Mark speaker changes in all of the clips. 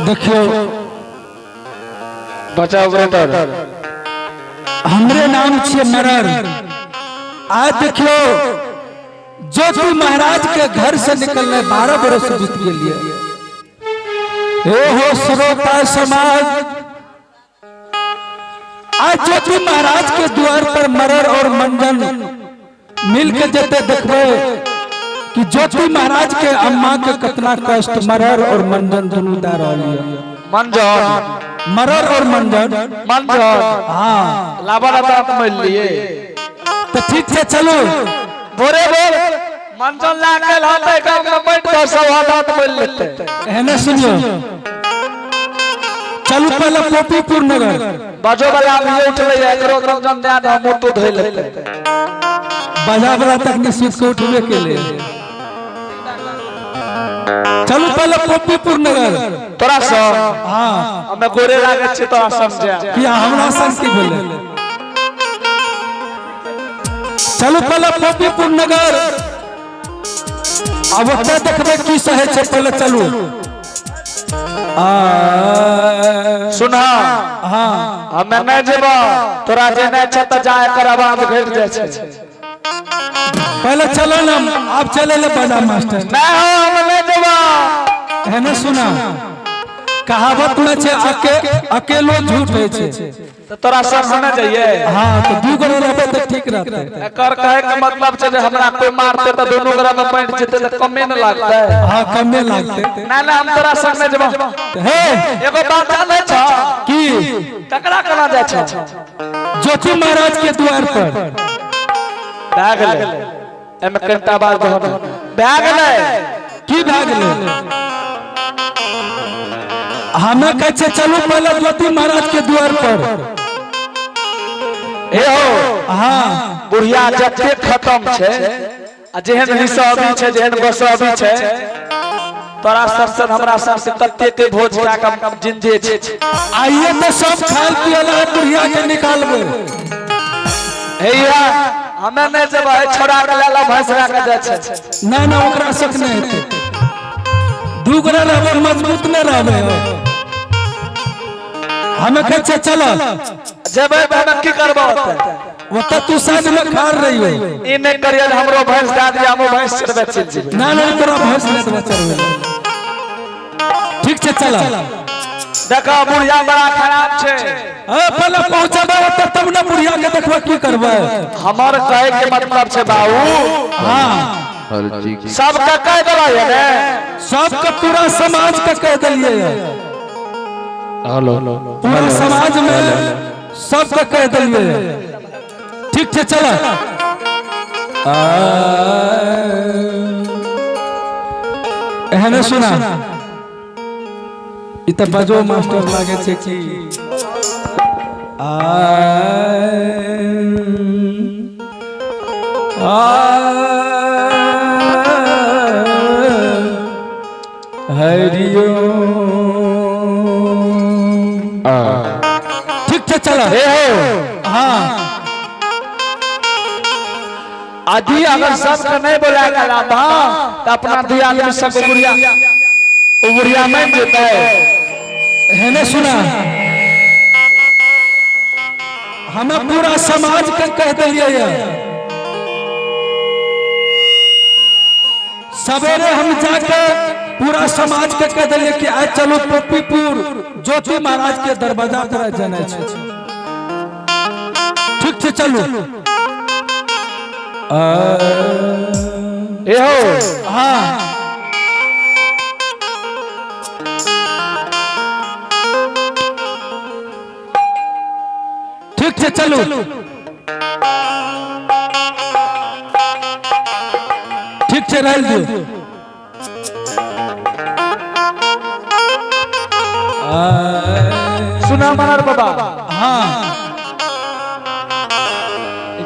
Speaker 1: देखियो
Speaker 2: बचाओ ऑपरेटर
Speaker 1: हमरे नाम छे मरर। आज देखियो ज्योति महाराज के घर से निकलने 12 बरस बीत गए। हे हो श्रोता समाज, आज ज्योति महाराज के द्वार पर मरर और मंजन मिल के जते देखबे कि ज्योति महाराज के अम्मा के कितना कष्ट मरर और मंजन दोनों दा रही।
Speaker 2: मंजन
Speaker 1: मरर और मंजन हाँ
Speaker 2: लाबा मिल लिए
Speaker 1: तो ठीक है चलो
Speaker 2: बोरे बोल मंजन लाके लाते काम में बैठ कर सब हाथ मिल लेते
Speaker 1: है ना। सुनियो चलो पहले पोपीपुर नगर
Speaker 2: बाजो वाला भी उठले एकरो मंजन दे दो मुंह तो धोइ लेते
Speaker 1: बाजा बड़ा तक निश्चित को उठवे के लिए। चलो पहले पोपीपुर नगर
Speaker 2: तोरा स
Speaker 1: हाँ
Speaker 2: हमें गोरे लागे छ तोरा समझा
Speaker 1: कि हमरा संग की बोले। चलो पहले पोपीपुर नगर अब ओते देखबे की सहे छै। पहले चलू
Speaker 2: सुना
Speaker 1: हाँ
Speaker 2: हमें नहीं जेबो तोरा जे नहीं छ त जाए कर आवाज घट जाय छै।
Speaker 1: पहले चलो ना आप चले ले बाजा मास्टर
Speaker 2: नहीं हो हम नहीं जेबो
Speaker 1: है ना। सुना कहावत में छे अकेलो झूठ है छे
Speaker 2: तो तोरा संग न जाइए।
Speaker 1: हाँ तो दू गोरे रहबे तो ठीक रहते।
Speaker 2: एकर कहे के मतलब छे जे हमरा कोई मारते त दोनों गोरा में बैठ जेते त कमे न लागते।
Speaker 1: हाँ कमे लागते
Speaker 2: ना ना हम तोरा संग न जेबो।
Speaker 1: हे
Speaker 2: एगो बात जाने छ
Speaker 1: की
Speaker 2: ककरा कना जाय छ
Speaker 1: ज्योति महाराज के द्वार पर
Speaker 2: भाग ले एमे कनटा बात भाग ले
Speaker 1: की भाग ले। हमें कहे चलो पहले ज्योति महाराज के द्वार पर।
Speaker 2: ए हो
Speaker 1: हाँ
Speaker 2: बुढ़िया जते खत्म छे आ जेहन हिसाबी छे जेहन बसाबी छे तोरा सबसे हमरा सबसे कत्ते के भोज का कम जिंदे छे।
Speaker 1: आइए तो सब खाल पियला बुढ़िया के निकालबे।
Speaker 2: हैया हमें नहीं जब छोड़ा के लाला भैंसरा के जाय छे
Speaker 1: ना ना ओकरा शक नहीं हेते। दू गोरा रहबे मजबूत न रहबे। हमें कहे चलो
Speaker 2: जब हम की करबो
Speaker 1: वो तो तू साथ में खार रही हो।
Speaker 2: ई नहीं करियल हमरो भैंस दा दिया हमो भैंस चरबे चल जेबे।
Speaker 1: ना ना तोरा भैंस नहीं देबे चरबे। ठीक छे चला
Speaker 2: देखा बुढ़िया बड़ा खराब छे।
Speaker 1: पहले पहुंचबे तब ना बुढ़िया के देखबे की करबे।
Speaker 2: हमर कहे के मतलब छे बाबू
Speaker 1: हाँ
Speaker 2: सब का कह देबा है ने
Speaker 1: सब के पूरा समाज के कह दिलिए है।
Speaker 2: हेलो
Speaker 1: पूरा समाज में सब के कह दिलिए है। ठीक छे चला एहने सुना इ त बजो मास्टर लागे छे कि हरिओ ठीक छे चला
Speaker 2: हे हो
Speaker 1: हाँ
Speaker 2: आदि अगर सब के नहीं बोला गला था तो अपना दुई आदमी सब बुढ़िया में जेते
Speaker 1: है ना। सुना हमें पूरा समाज के कह दिलिए सवेरे हम जाके पूरा समाज के कह दिलिए कि आज चलो पोपीपुर ज्योति महाराज के दरवाजा पर जाना है। ठीक छे चलो
Speaker 2: ए हो
Speaker 1: हाँ ठीक छे चलो ठीक छे रहल दियो।
Speaker 2: सुना मनर बाबा
Speaker 1: हाँ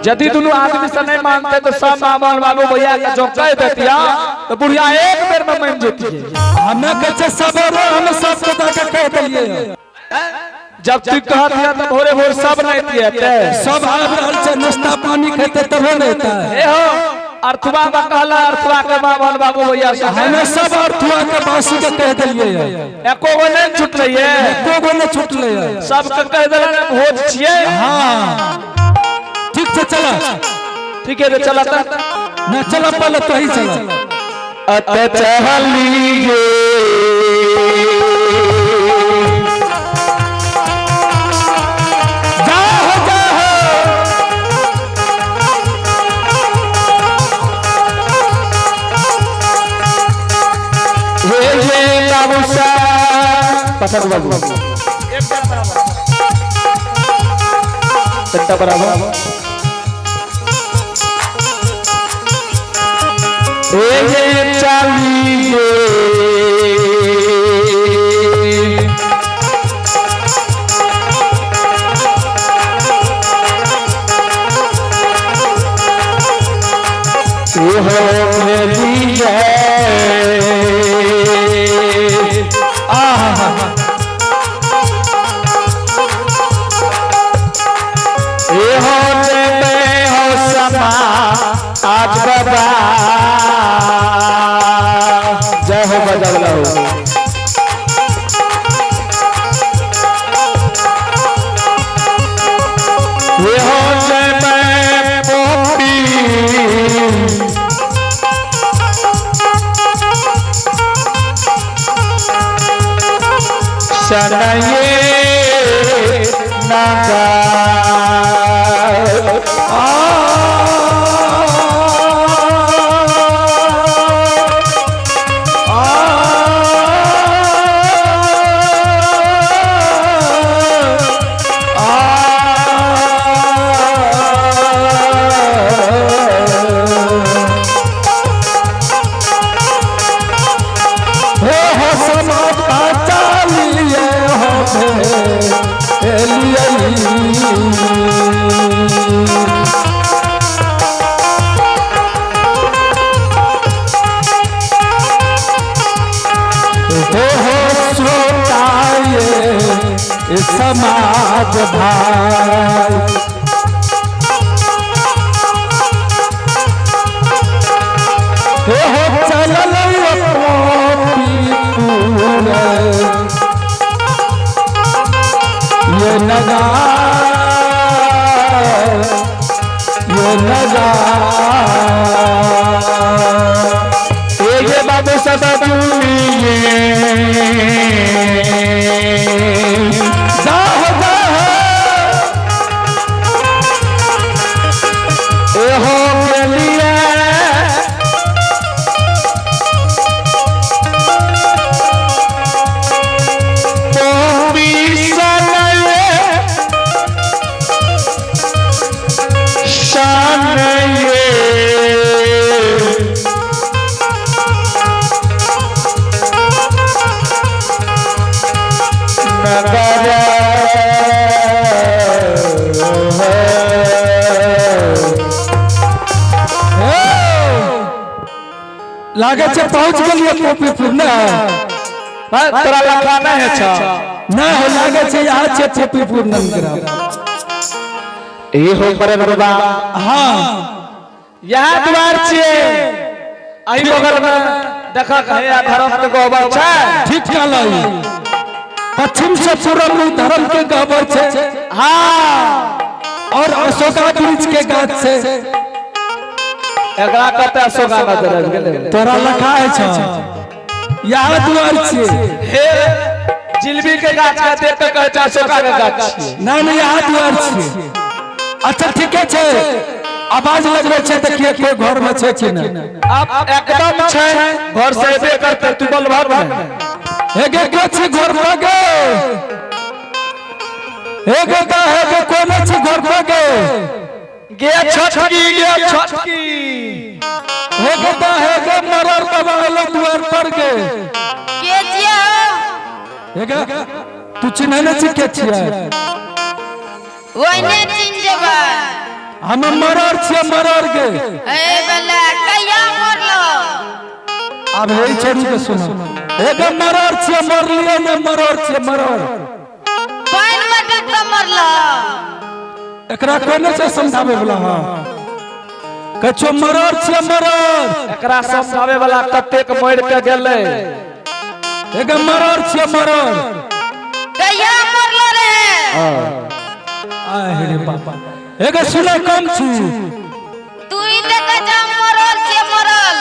Speaker 2: यदि दोनों आदमी से नहीं मानते तो सब मामल बाबू भैया का जो कह देतिया तो बुढ़िया एक बेर में मान जेती है।
Speaker 1: हमें कहे सवेरे हम सब को जाके कह दिलिए
Speaker 2: जब तू कह दिया तो भोरे भोर सब नहीं दिए
Speaker 1: सब आ रहल छे नाश्ता पानी खेते तबे नहीं था।
Speaker 2: ए हो अर्थवा में कहला अर्थवा के मामन बाबू भैया से
Speaker 1: हमें सब अर्थवा के बासी के कह दिलिए
Speaker 2: एको गो नहीं छूट रही है
Speaker 1: एको गो नहीं छूटले
Speaker 2: सब के कह देला भोज छिए
Speaker 1: हां ठीक से चला
Speaker 2: ठीक है तो चला त
Speaker 1: ना चला पहले तो ही चला
Speaker 2: अत चलिए पसंद बाबू एक बराबर चलिए आज बाबा जय हो बजावला हो ये हो जय मैं पोपी शरये नागा समाज भाई हो चलल ये नगा ये बाबू सदा लागे से पहुंच गलिए पोपीपुर ना तोरा लगा ना है अच्छा
Speaker 1: ना हो लागे से यहाँ से पोपीपुर नंदग्राम
Speaker 2: ए हो पर बाबा
Speaker 1: हां
Speaker 2: यहाँ द्वार छे आई बगल में देखा है धर्म के गोबर छै
Speaker 1: ठीक कहलाई पश्चिम से पूर्व में धर्म के गोबर छे
Speaker 2: हां
Speaker 1: और अशोका वृक्ष के गाछ से
Speaker 2: एकरा कते अशोका नजर गेले
Speaker 1: तोरा लखा है छ यहाँ द्वार छे
Speaker 2: हे जिलबी के गाछ का देख के कहै छ अशोका के गाछ
Speaker 1: ना नहीं यहाँ द्वार छे अच्छा ठीक है आवाज लगबे छे देखिए के घर में छे कि ना
Speaker 2: अब एकदम छे घर से एबे करते तू बोल भाग में
Speaker 1: एगे के छे घर पर गे एगे का है के कोने छे घर पर गे
Speaker 2: छटकी
Speaker 1: एगे का है के मरर बबालो द्वार पर गे
Speaker 3: के जिया
Speaker 1: एगे तू चिन्ह न छिके छिया
Speaker 3: ओइने चिन जेबा
Speaker 1: हम मरर छे मरर गे
Speaker 3: ए बला कहिया मरलो
Speaker 1: अब हे छोड़ी के सुनो एगे मरर छे मरलिए न मरर छे मरर
Speaker 3: पाइन में मरलो
Speaker 1: एकरा कोने से समझावे वाला हां कछो मरर छे मरर
Speaker 2: एकरा समझावे वाला कतेक मर के गेले
Speaker 1: एगो मरर छे मरर
Speaker 3: कहिया मरलो रे
Speaker 1: आय रे बाबा एगो सुने कम छु
Speaker 3: तू ही देख जा मरल छे मरल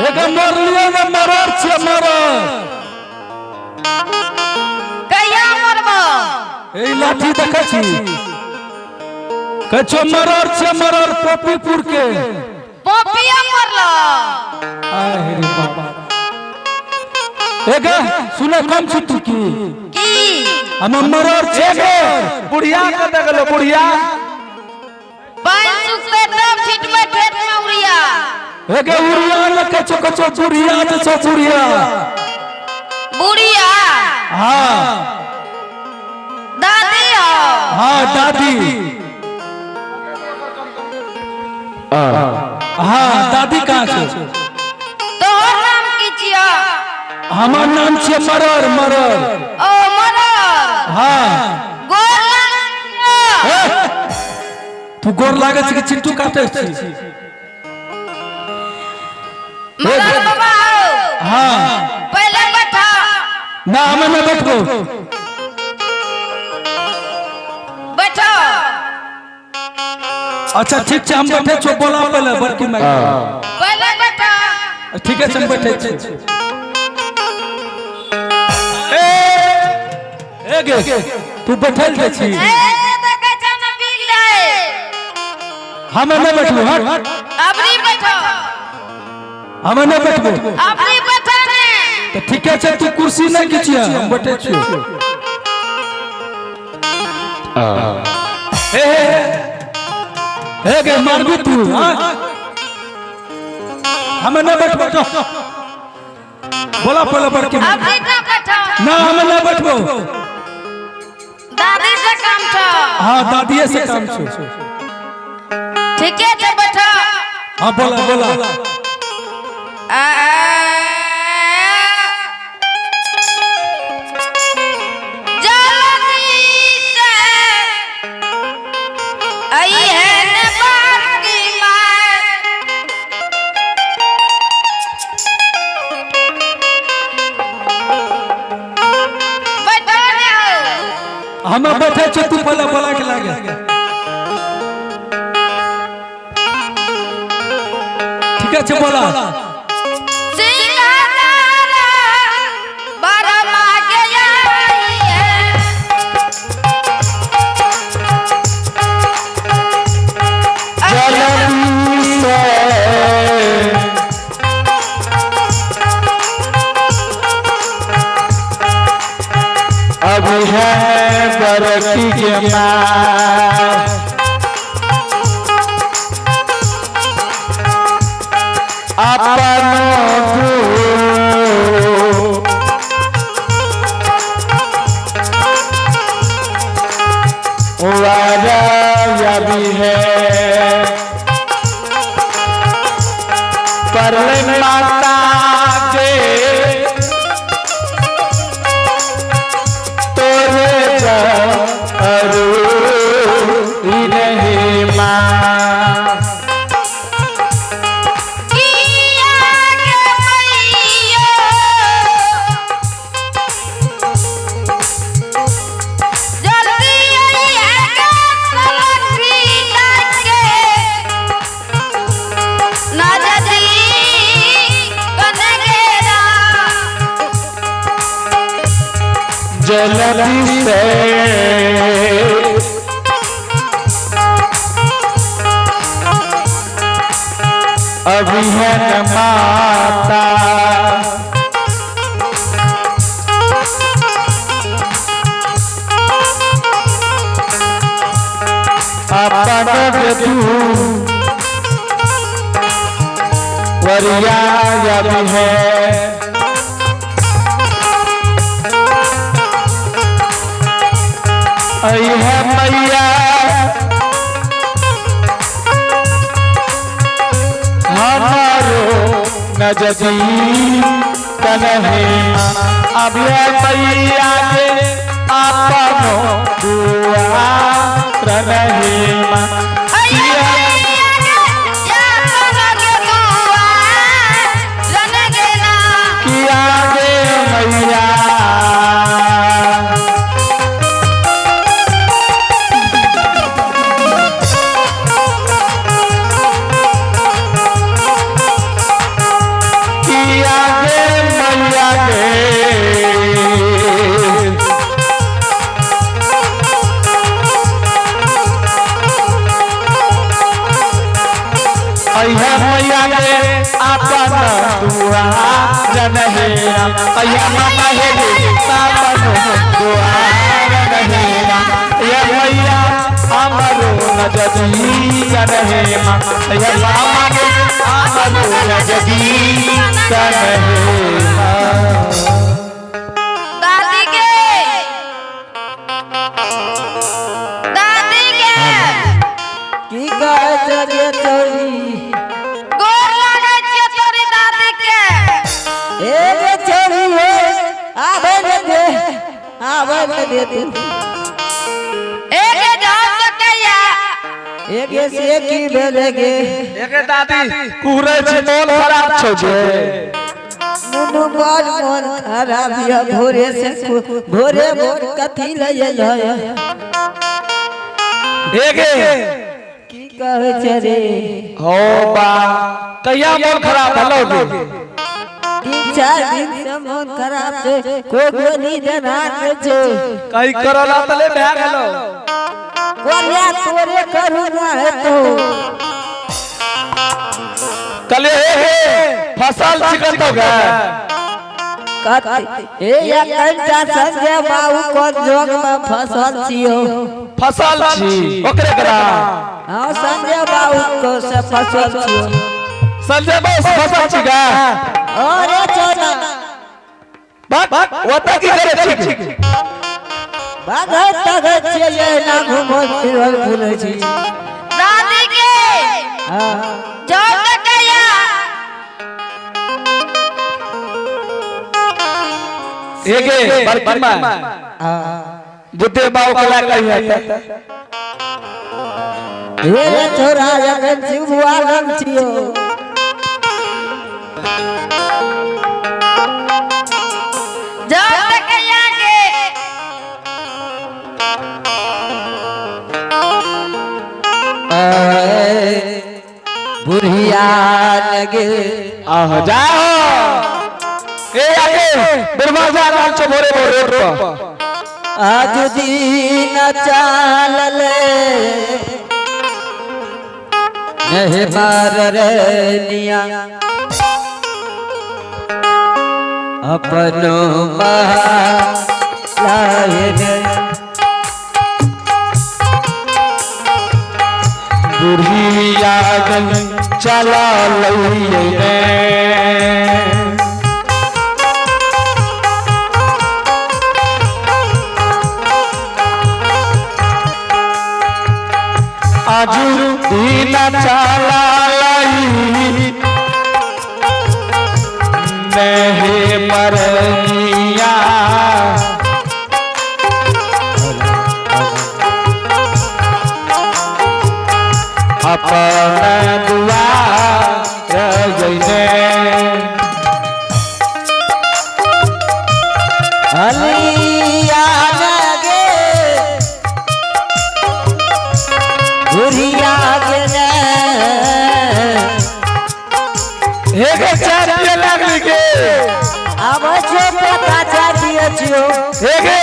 Speaker 1: एगो मरलियो न मरर छे मरर
Speaker 3: कहिया मरबो
Speaker 1: ए लाठी देखै छी कछो मरर छे मरर पोपीपुर के
Speaker 3: पोपिया मरलो
Speaker 1: आय रे बाबा एगो सुने कम छु तू की हम मरर छे
Speaker 2: बुढ़िया के देखलो बुढ़िया
Speaker 3: पानी सुखते तब छिट में खेत में उड़िया
Speaker 1: एगो उड़िया न कछो कछो बुढ़िया जे छो बुढ़िया
Speaker 3: बुढ़िया
Speaker 1: हां
Speaker 3: दादी हो
Speaker 1: हां दादी हां दादी कहां छे
Speaker 3: तोहर नाम की छियो
Speaker 1: हमर नाम छे मरर मरर
Speaker 3: ओ मरल
Speaker 1: हां
Speaker 3: गोर लागो
Speaker 1: तू गोर लागे छी कि चिट्टू काटे छी
Speaker 3: मरल बाबा आओ
Speaker 1: हां
Speaker 3: पहले बैठा
Speaker 1: ना हम न बैठो
Speaker 3: बैठो
Speaker 1: अच्छा ठीक छे हम बैठे छो बोला पहले बड़की माई
Speaker 3: पहले बैठा
Speaker 1: ठीक है हम बैठे छी ए गे तू बैठल जे छी
Speaker 3: ए देख जा न बिल दे
Speaker 1: हम न बैठो हट
Speaker 3: अपनी बैठो
Speaker 1: हम न बैठो
Speaker 3: अपनी बैठो ने
Speaker 1: तो ठीक है तू कुर्सी नहीं खींचिया हम बैठे छी ए गे मारबी तू हां हम न बैठो बोला पहले बड़की माई
Speaker 3: अपनी ना बैठो
Speaker 1: ना हम न बैठो
Speaker 3: दादी से काम छो
Speaker 1: हां दादी से काम छो
Speaker 3: ठीक है तो बैठो
Speaker 1: हां बोला बोला
Speaker 3: जल्दी से आई है ने बार की मार बैठो ने
Speaker 1: हम बैठे छी तू पहले बोला के लागे ठीक है बोला
Speaker 3: सिंगारा बारा मांगे आई है
Speaker 2: जल्दी से अभी है बरकी के माँ भी है पर माता के तोरे अरू नहीं माँ जल्दी से अभी है न माता अपन तू वरिया अभी है आई है मैया हमारो नजदीक कन्हे अब है मैया के आपनो दुआ रहे आगे मैया के अय्या मैया के आपन दुआर रहेरा अय्या मामा हे आपन दुआर रहेरा अय्या मैया हमरो नजदी रहेमा अय्या मामा के हमरो नजदी रहेमा
Speaker 3: दादी के
Speaker 1: की कहे जगे तोरी
Speaker 3: गोर लागे छियै तोरी दादी के
Speaker 1: ए गे छोरी हे आवे दे तू
Speaker 3: एके जान सकैया
Speaker 1: एगे से की भेलेगे
Speaker 2: एके दादी कुरे छी मन खराब छौ जे
Speaker 1: नुनु बड़ मन खराब है भोरे से भोरे कथी लय
Speaker 2: एगे
Speaker 1: की कहे छे रे
Speaker 2: हो बा कहिया मन खराब भलो गे
Speaker 1: 3-4 दिन से मन खराब छे कोई नींद ना छे
Speaker 2: कहीं करला तले भै गेलो
Speaker 1: कोरिया तोरे करू ना है तो
Speaker 2: कले हे फसल चिकन तो गे
Speaker 1: ए या कंटा संजय बाबू को जोग में फसल छियो
Speaker 2: फसल छी ओकरे करा
Speaker 1: हां संजय बाबू को से फसल छियो
Speaker 2: संजय बाबू फसल छी गे
Speaker 1: अरे चोना
Speaker 2: बात ओता की करे छी
Speaker 1: भागत तगत छिये ना घुमो फिरल भूलै छी
Speaker 3: दादी के
Speaker 1: हां
Speaker 3: जान सकैया
Speaker 2: एगे बरकमा बुद्धे बाबू कला कही है
Speaker 1: हे छोरा जगन शिवुआ लग छियो
Speaker 3: जान सकैया के
Speaker 1: बुढ़िया लगे
Speaker 2: आह जाओ ए आगे दरवाजा लाल छ भोरे भोरे रोड पर
Speaker 1: आज दिन चालले नहीं मार रे निया अपनो महालायने
Speaker 2: बुढ़िया गन चला लइए ने आजू दिन चला लई नहीं मरनिया अपन दुआर जइने
Speaker 1: अलिया लगे बुढ़िया गे
Speaker 2: हे गे चार पिए लागली के
Speaker 1: अब जो पता चाहिए छियो
Speaker 2: हे गे